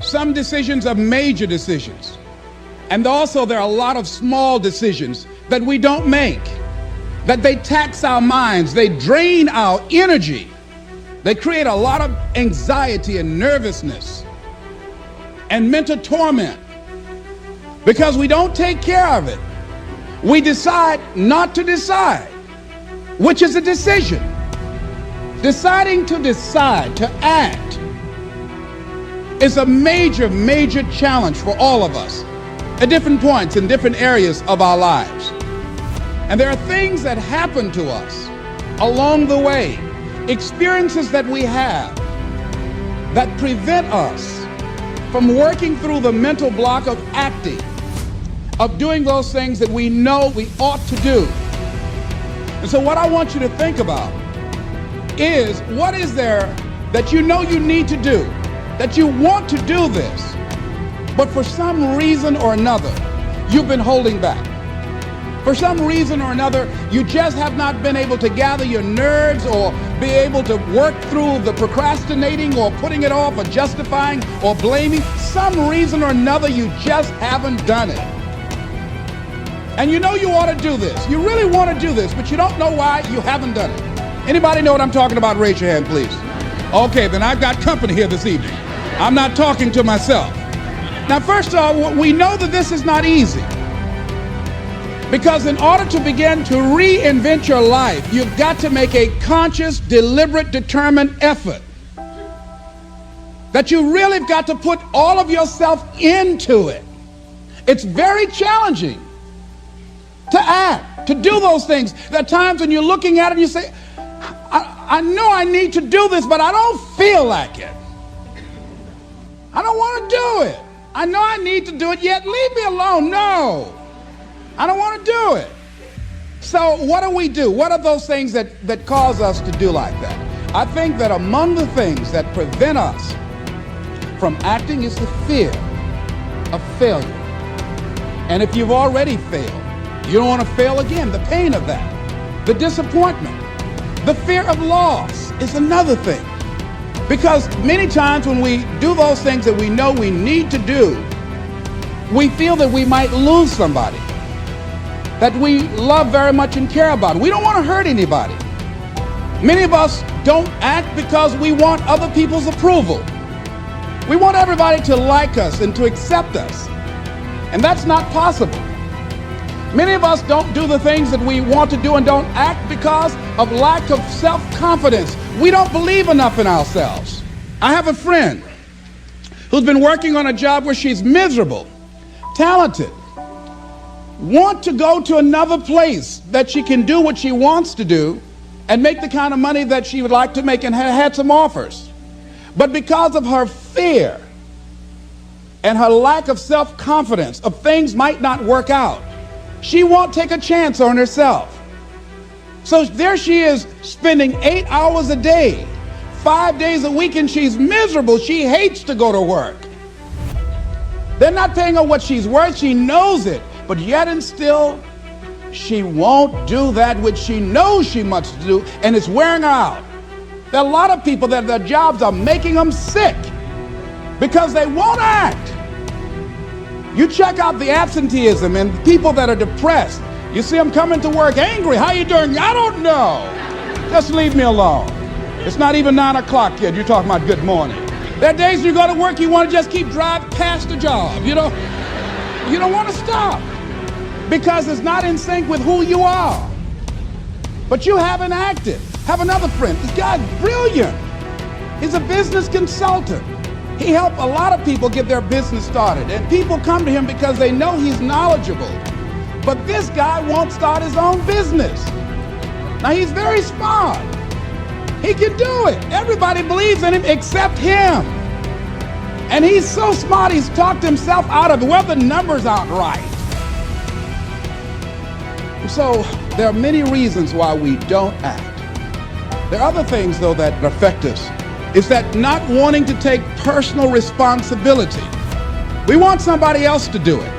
Some decisions are major decisions. And also there are a lot of small decisions that we don't make, that they tax our minds, they drain our energy, they create a lot of anxiety and nervousness and mental torment because we don't take care of it. We decide not to decide, which is a decision. Deciding to decide, to act, is a major, major challenge for all of us at different points in different areas of our lives. And there are things that happen to us along the way, experiences that we have that prevent us from working through the mental block of acting, of doing those things that we know we ought to do. And so what I want you to think about is, what is there that you know you need to do, that you want to do this, but for some reason or another, you've been holding back. For some reason or another, you just have not been able to gather your nerves or be able to work through the procrastinating or putting it off or justifying or blaming. Some reason or another, you just haven't done it. And you know you ought to do this. You really want to do this, but you don't know why you haven't done it. Anybody know what I'm talking about? Raise your hand, please. Okay, then I've got company here this evening. I'm not talking to myself. Now, first of all, we know that this is not easy. Because in order to begin to reinvent your life, you've got to make a conscious, deliberate, determined effort. That you really have got to put all of yourself into it. It's very challenging to act, to do those things. There are times when you're looking at it and you say, I know I need to do this, but I don't feel like it. I don't want to do it. I know I need to do it, yet leave me alone. No. I don't want to do it. So what do we do? What are those things that cause us to do like that? I think that among the things that prevent us from acting is the fear of failure. And if you've already failed, you don't want to fail again. The pain of that, the disappointment, the fear of loss is another thing. Because many times when we do those things that we know we need to do, we feel that we might lose somebody that we love very much and care about. We don't want to hurt anybody. Many of us don't act because we want other people's approval. We want everybody to like us and to accept us. And that's not possible. Many of us don't do the things that we want to do and don't act because of lack of self-confidence. We don't believe enough in ourselves. I have a friend who's been working on a job where she's miserable, talented, want to go to another place that she can do what she wants to do and make the kind of money that she would like to make, and had some offers. But because of her fear and her lack of self-confidence of things might not work out, she won't take a chance on herself. So there she is, spending 8 hours a day, 5 days a week, and she's miserable. She hates to go to work. They're not paying her what she's worth. She knows it. But yet and still, she won't do that which she knows she must do, and it's wearing her out. There are a lot of people that their jobs are making them sick because they won't act. You check out the absenteeism and people that are depressed. You see them coming to work angry. How you doing? I don't know. Just leave me alone. It's not even 9 o'clock yet. You're talking about good morning. There are days you go to work, you want to just keep driving past the job. You don't want to stop because it's not in sync with who you are. But you haven't acted. Have another friend. This guy's brilliant. He's a business consultant. He helped a lot of people get their business started. And people come to him because they know he's knowledgeable. But this guy won't start his own business. Now, he's very smart. He can do it. Everybody believes in him except him. And he's so smart, he's talked himself out of it. Well, the numbers aren't right. So there are many reasons why we don't act. There are other things, though, that affect us. It's that not wanting to take personal responsibility. We want somebody else to do it.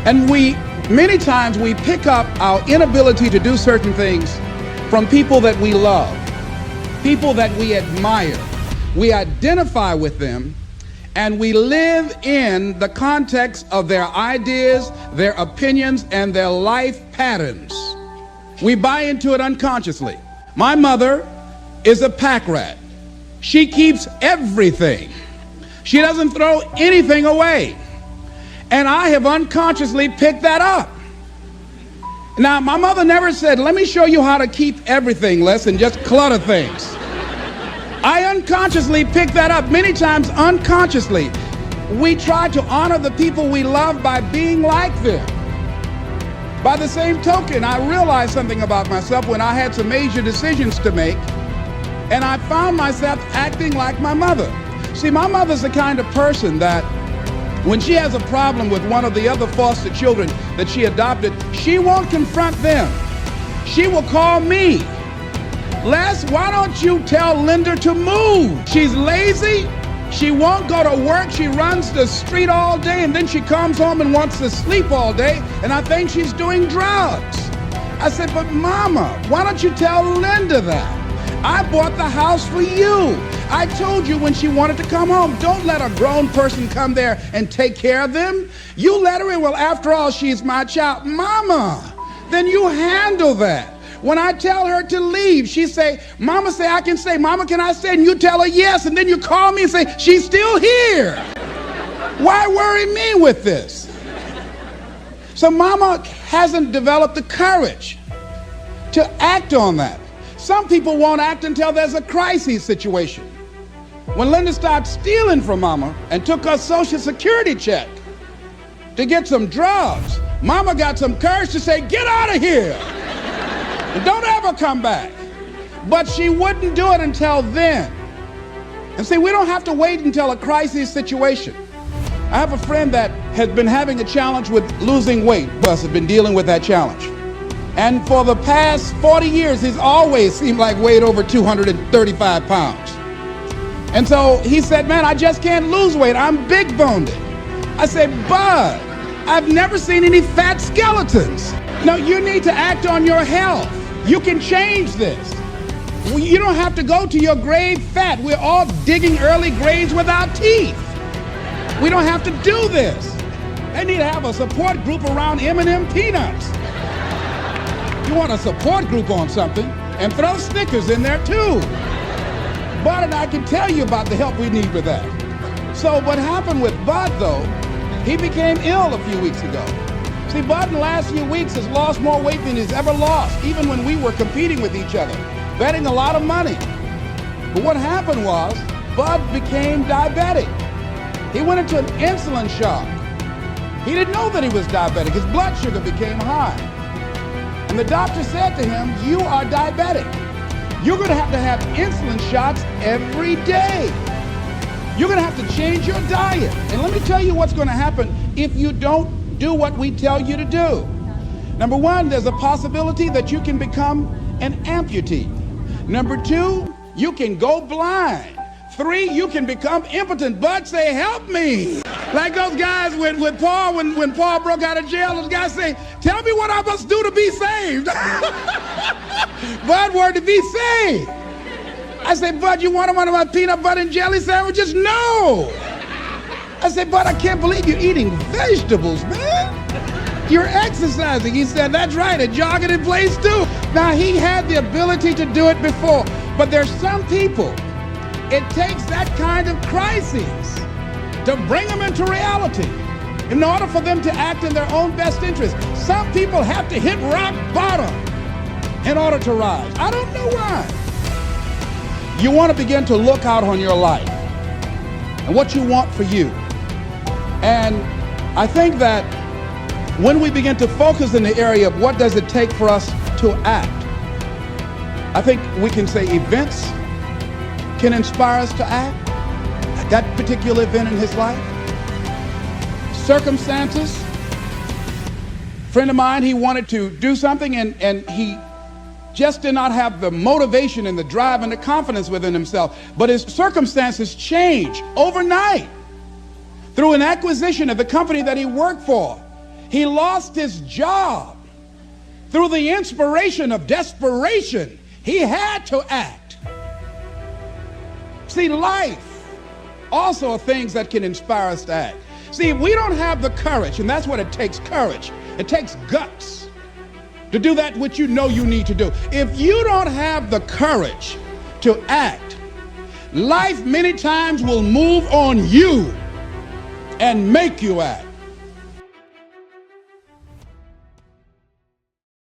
And many times we pick up our inability to do certain things from people that we love, people that we admire. We identify with them, and we live in the context of their ideas, their opinions, and their life patterns. We buy into it unconsciously. My mother is a pack rat. She keeps everything. She doesn't throw anything away. And I have unconsciously picked that up. Now, my mother never said, let me show you how to keep everything less and just clutter things. I unconsciously picked that up many times unconsciously. We try to honor the people we love by being like them. By the same token, I realized something about myself when I had some major decisions to make, and I found myself acting like my mother. See, my mother's the kind of person that when she has a problem with one of the other foster children that she adopted, she won't confront them. She will call me. Les, why don't you tell Linda to move? She's lazy. She won't go to work. She runs the street all day, and then she comes home and wants to sleep all day, and I think she's doing drugs. I said, but Mama, why don't you tell Linda that? I bought the house for you. I told you when she wanted to come home, don't let a grown person come there and take care of them. You let her in. Well, after all, she's my child. Mama, then you handle that. When I tell her to leave, she say, Mama say I can stay. Mama, can I stay? And you tell her yes, and then you call me and say, she's still here. Why worry me with this? So Mama hasn't developed the courage to act on that. Some people won't act until there's a crisis situation. When Linda started stealing from Mama and took her Social Security check to get some drugs, Mama got some courage to say, get out of here and don't ever come back. But she wouldn't do it until then. And see, we don't have to wait until a crisis situation. I have a friend that has been having a challenge with losing weight. Bus has been dealing with that challenge. And for the past 40 years, he's always seemed like weighed over 235 pounds. And so he said, man, I just can't lose weight. I'm big boned. I said, Bud, I've never seen any fat skeletons. No, you need to act on your health. You can change this. You don't have to go to your grave fat. We're all digging early graves with our teeth. We don't have to do this. They need to have a support group around M&M peanuts. You want a support group on something, and throw Snickers in there too. Bud and I can tell you about the help we need with that. So what happened with Bud, though, he became ill a few weeks ago. See, Bud in the last few weeks has lost more weight than he's ever lost, even when we were competing with each other, betting a lot of money. But what happened was, Bud became diabetic. He went into an insulin shock. He didn't know that he was diabetic. His blood sugar became high. And the doctor said to him, you are diabetic. You're going to have insulin shots every day. You're going to have to change your diet. And let me tell you what's going to happen if you don't do what we tell you to do. Number one, there's a possibility that you can become an amputee. Number two, you can go blind. 3, you can become impotent. Bud say, help me. Like those guys with Paul, when Paul broke out of jail, those guys say, tell me what I must do to be saved. Bud wanted to be saved. I said, Bud, you want one of my peanut butter and jelly sandwiches? No. I said, Bud, I can't believe you're eating vegetables, man. You're exercising. He said, that's right, and jogging in place too. Now, he had the ability to do it before, but there's some people, it takes that kind of crisis to bring them into reality in order for them to act in their own best interest. Some people have to hit rock bottom in order to rise. I don't know why. You want to begin to look out on your life and what you want for you. And I think that when we begin to focus in the area of what does it take for us to act, I think we can say events can inspire us to act. That particular event in his life, circumstances. A friend of mine, he wanted to do something and he just did not have the motivation and the drive and the confidence within himself. But his circumstances changed overnight through an acquisition of the company that he worked for. He lost his job through the inspiration of desperation. He had to act. See, life also are things that can inspire us to act. See, if we don't have the courage, and that's what it takes, courage. It takes guts to do that which you know you need to do. If you don't have the courage to act, life many times will move on you and make you act.